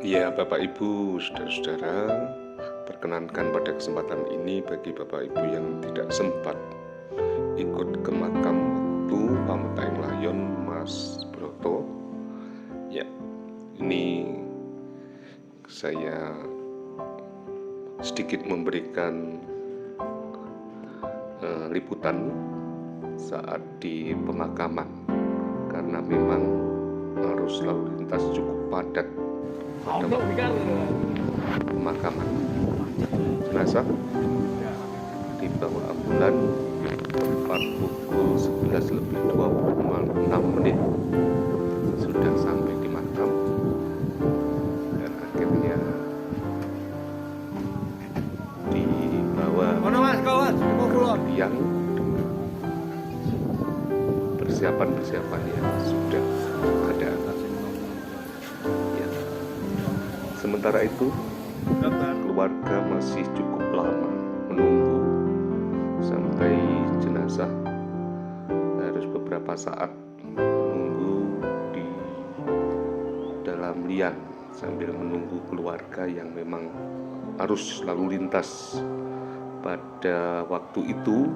Ya, Bapak Ibu, saudara-saudara, perkenankan pada kesempatan ini bagi Bapak Ibu yang tidak sempat ikut ke makam waktu Pamutaing Layon Mas Broto. Ya, ini saya sedikit memberikan liputan saat di pemakaman, karena memang arus lalu lintas cukup padat pada waktu pemakaman. Jenazah dibawa ambulan tepat pukul 11:26 sudah sampai di makam, dan akhirnya dibawa ke liang dengan persiapan yang sudah ada. Ya. Sementara itu keluarga masih cukup lama menunggu sampai jenazah, harus beberapa saat menunggu di dalam liang sambil menunggu keluarga yang memang arus lalu lintas pada waktu itu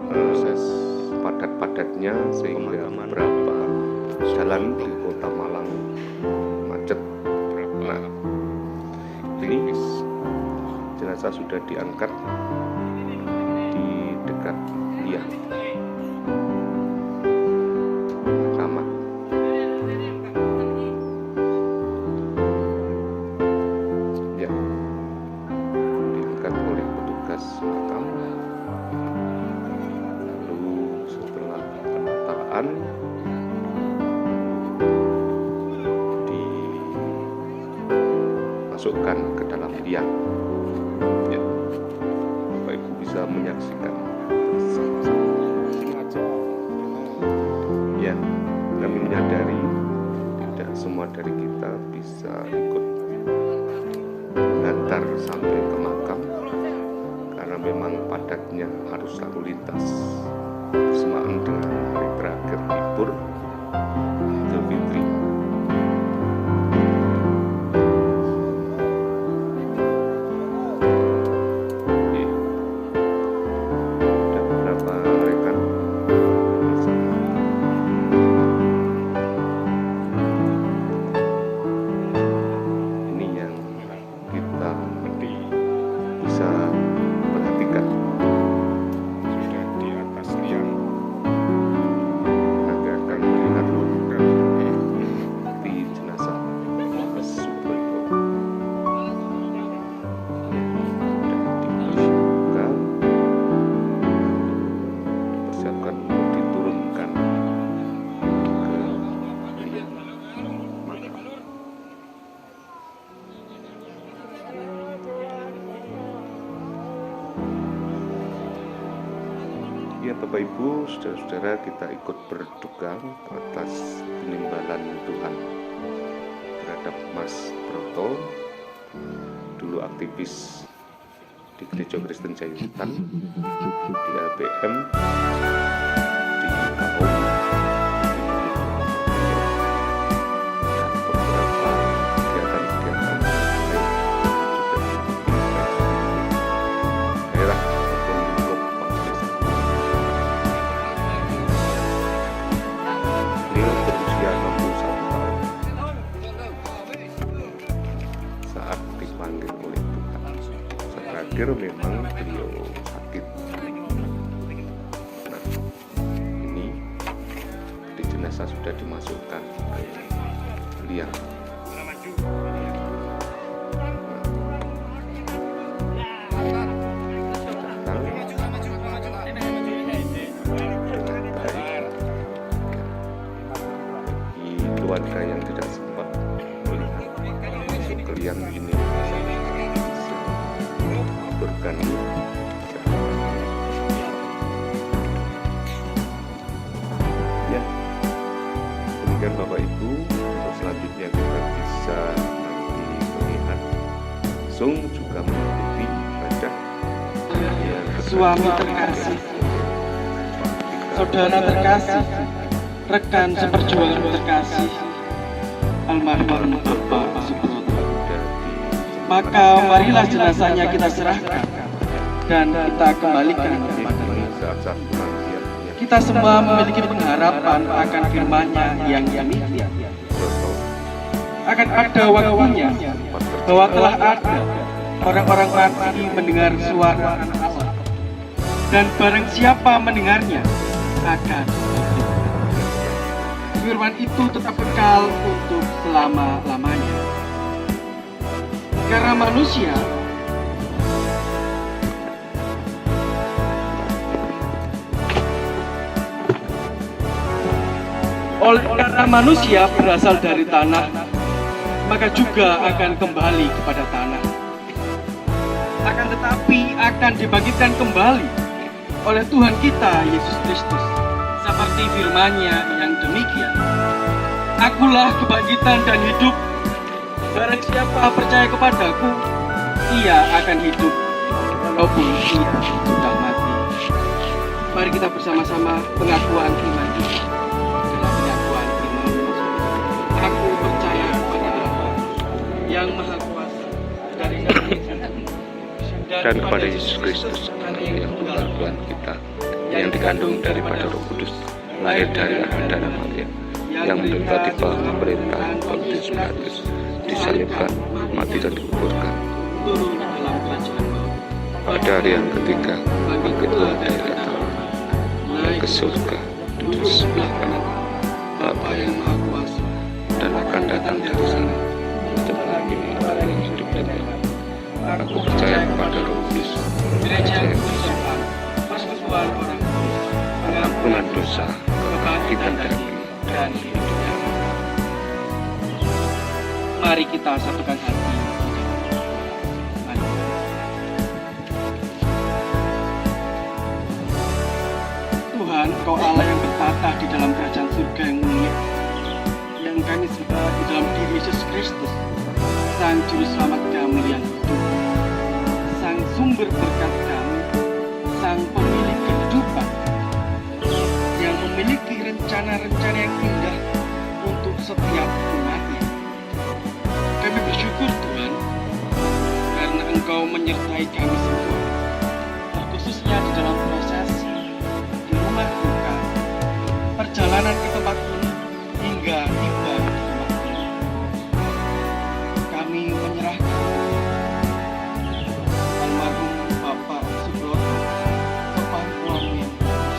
proses padat-padatnya sehingga beberapa jalan di Kota Malang macet. Nah, ini jenazah sudah diangkat di dekat liang pemakaman. Ya, diangkat oleh petugas makam. Lalu setelah penataan dimasukkan ke dalam liang. Ya, Bapak Ibu bisa menyaksikan bersama-sama. Ya, kami menyadari tidak semua dari kita bisa ikut mengantar sampai ke makam karena memang padatnya arus lalu lintas bersamaan dengan hari terakhir libur Idul Fitri. Ya, Bapak Ibu, saudara-saudara, kita ikut berduka atas penimbalan Tuhan terhadap Mas Broto, dulu aktivis di Gereja Kristen Jayutan, di LBM, di KOM, dan beberapa kegiatan-kegiatan lain juga daerah ataupun lingkup bangsa. Beliau berusia 61 tahun saat dipanggil oleh Tuhan. Terakhir memang beliau sakit. Nah, ini di jenazah sudah dimasukkan ke liang. Keluarga yang tidak sempat melihat masuk ke liang ini bisa mengaturkan ya. Demikian Bapak Ibu, untuk selanjutnya kita bisa nanti melihat langsung juga mengikuti ibadah suami terkasih, saudara terkasih, rekan seperjuangan terkasih, almarhum Bapak maka marilah jenazahnya kita serahkan dan kita kembalikan kepada-Nya. Kita semua memiliki pengharapan akan firman-Nya yang demikian. Akan ada waktunya bahwa telah ada orang-orang mati mendengar suara Anak Allah, dan barang siapa mendengarnya akan hidup. Firman itu tetap kekal untuk selama-lamanya. Karena manusia karena manusia berasal dari tanah, maka juga akan kembali kepada tanah. Akan tetapi akan dibangkitkan kembali oleh Tuhan kita Yesus Kristus, seperti firman-Nya yang demikian. Akulah kebangkitan dan hidup. Barang siapa percaya kepadaku, ia akan hidup walaupun ia sudah mati. Mari kita bersama-sama pengakuan iman kita. Dalam pengakuan iman, aku percaya kepada Allah yang Maha Kuasa dari dan kepada Yesus Kristus, yang Tuhan kita, yang dikandung daripada Roh Kudus, lahir dari Darah Maria, yang menderita di bawah pemerintahan Pontius Pilatus, disalibkan, mati dan dikuburkan. turun dalam kerajaan maut. Pada hari yang ketiga, bangkitlah dari kata, naik ke surga, duduk di sebelah kanan Bapa yang Maha Kuasa, dan akan datang dari sana untuk menghakimi orang yang hidup dan mati. Aku percaya kepada Roh Kudus, Gereja Kudus, persekutuan orang kudus, pengampunan dosa, kebangkitan dari dan hidup yang kekal. Mari kita satukan hati. Mari. Tuhan, Kau Allah yang bertata di dalam kerajaan surga yang mulia, yang kami sembah di dalam diri Yesus Kristus, Sang Juru Selamat kami yang hidup, Sang sumber berkat kami, Sang pemilik kehidupan, yang memiliki rencana-rencana yang indah untuk setiap umatnya. Kami bersyukur Tuhan, karena Engkau menyertai kami semua, terkhususnya di dalam prosesi, di rumah duka, perjalanan ke tempat ini, hingga tiba di tempat ini. Kami menyerahkan almarhum Bapak Subroto ke pangkuan yang kudus.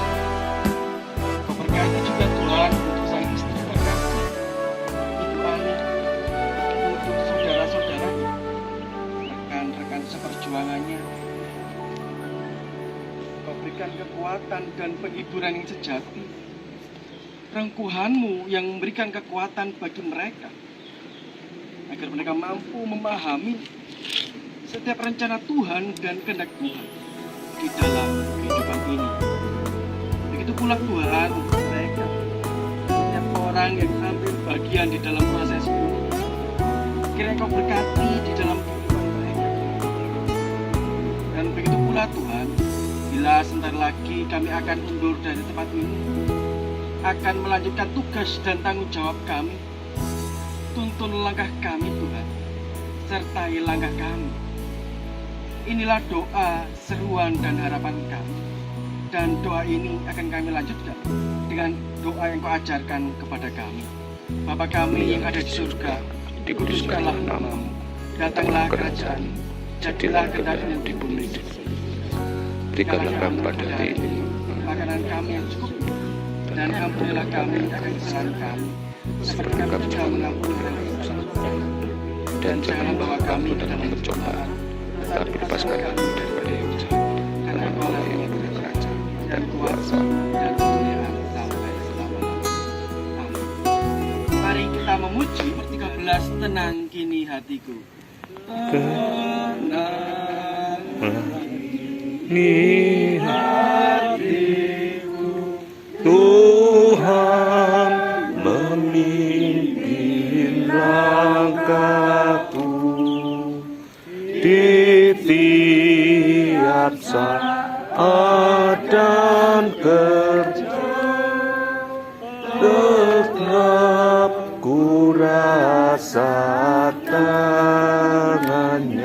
Kau berkati juga Tuhan untuk sang istri terkasih, Ibu Ani, untuk saudara-saudaranya, rekan-rekan seperjuangannya. Kau berikan kekuatan dan penghiburan yang sejati, rengkuhan-Mu yang memberikan kekuatan bagi mereka, agar mereka mampu memahami setiap rencana Tuhan dan kehendak Tuhan di dalam kehidupan ini. Begitu pula Tuhan untuk mereka, setiap orang yang ambil bagian di dalam proses ini, kiranya Kau berkati di dalam kehidupan mereka. Dan begitu pula Tuhan, bila sebentar lagi kami akan undur dari tempat ini, akan melanjutkan tugas dan tanggung jawab kami, tuntun langkah kami Tuhan, sertai langkah kami. Inilah doa, seruan, dan harapan kami. Dan doa ini akan kami lanjutkan dengan doa yang Kau ajarkan kepada kami. Bapa kami yang ada di surga, dikuduskanlah nama-Mu, datanglah kerajaan-Mu, jadilah kehendak-Mu di bumi. Berikanlah kami pada hari ini makanan kami yang cukup, dan ampunilah kami akan kesalahan kami, seperti kami juga mengampuni orang yang bersalah. Dan jangan bawa kami ke dalam pencobaan, tetapi lepaskan kami daripada yang jahat. Karena Engkau yang mempunyai kerajaan dan kuasa dan kemuliaan sampai selama-lamanya. Amin. Mari kita memuji nomor 13, tenang kini hatiku. Tenang Ni hatiku, Tuhan memimpin langkahku di tiap saat dan kerja. Tetap ku rasa tangannya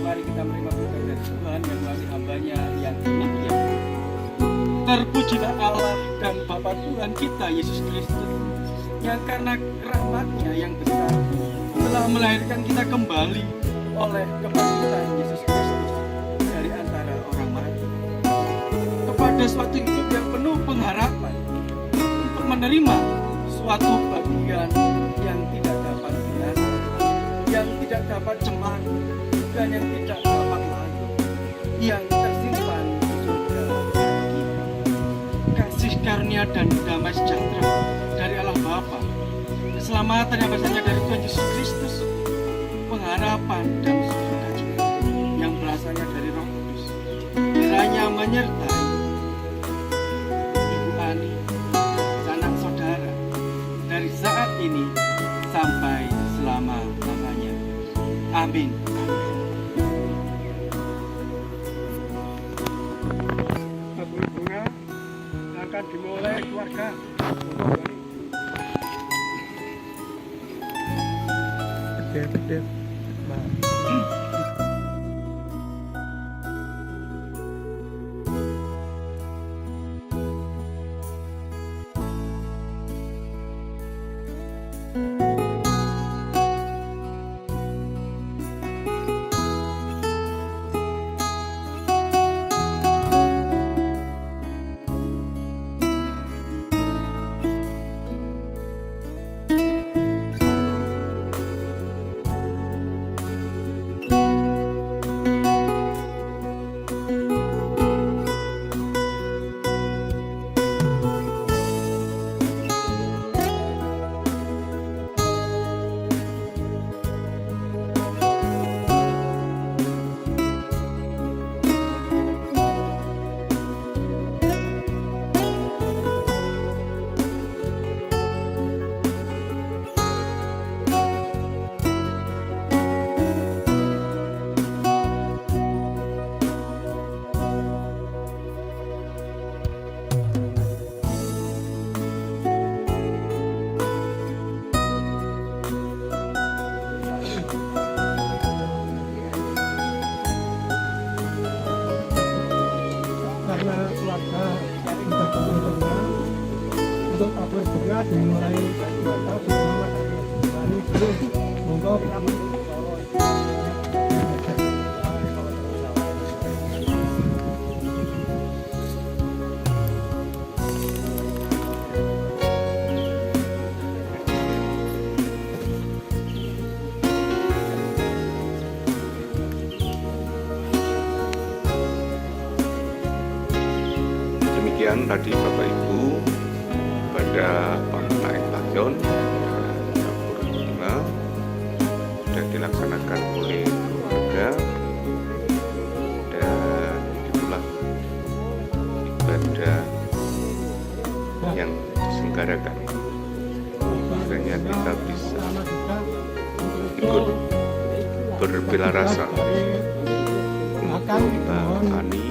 Mari kita menerima berkat dari Tuhan yang melalui hambanya yang demikian. Terpujilah Allah dan Bapa Tuhan kita Yesus Kristus, yang karena rahmat-Nya yang besar telah melahirkan kita kembali oleh kebangkitan Yesus Kristus dari antara orang mati, kepada suatu hidup yang penuh pengharapan, untuk menerima suatu bagian yang tidak dapat binasa, yang tidak dapat cemar, dan yang tidak dapat layu, yang tersimpan di surga bagi kasih karunia dan damai sejahtera dari Allah Bapa, keselamatan yang besarnya dari Tuhan Yesus Kristus, pengharapan dan sukacita yang berasalnya dari Roh Kudus, kiranya menyertai Ibu Ani, sanak saudara, dari saat ini sampai selama-lamanya. Amin. Bunga akan dimulai keluarga. Gede. Karena keluarga kita bersama untuk apel bunga dimulai keluarga bersama dari monggo Demikian tadi Bapak Ibu pada Pamutaing Layon dan dapur bunga sudah dilaksanakan oleh keluarga, dan itulah ibadah yang diselenggarakan. Kiranya kita bisa ikut berbela rasa untuk Mbak Ani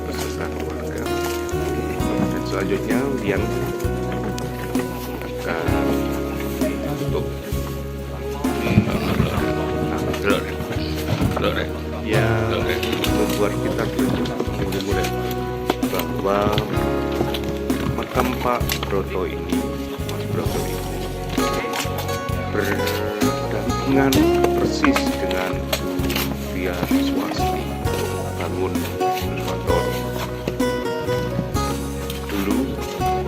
beserta keluarga. Dan selanjutnya yang akan untuk yang membuat kita mulai bahwa makam Pak Broto ini, Mas Broto ini berdampingan persis dengan Via Swasti Bangun Nuswantoro. Dulu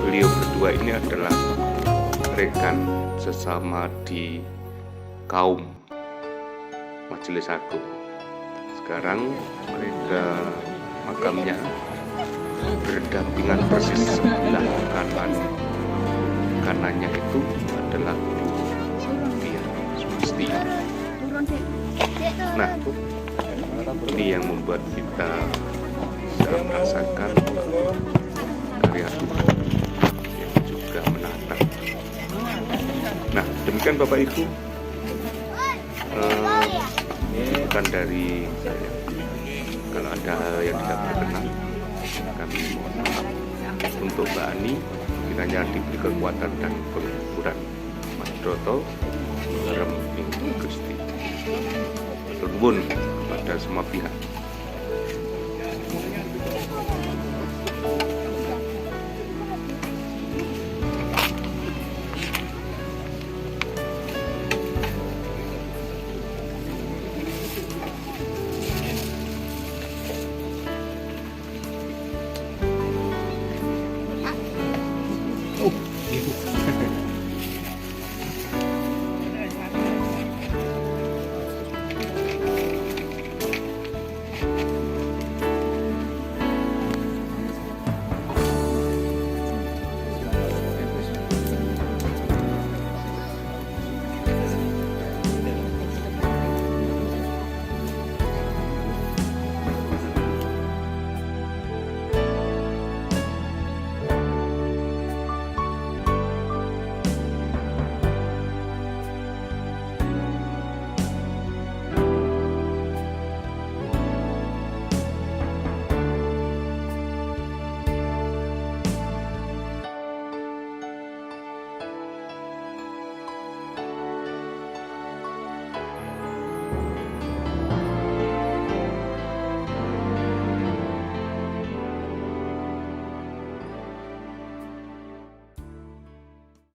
beliau berdua ini adalah rekan sesama di kaum Majelis Agung. Sekarang mereka makamnya berdampingan persis sebelah kanannya itu adalah Via Swasti. Nah, ini yang membuat kita bisa merasakan karya Tuhan yang juga menatap. Nah, demikian Bapak Ibu, bukan dari saya. Kalau ada hal yang tidak berkenan, kami mohon maaf. Untuk Mbak Ani, kiranya diberi kekuatan dan penghiburan. sedoto bareng ing Gusti. Matur nuwun kepada semua pihak.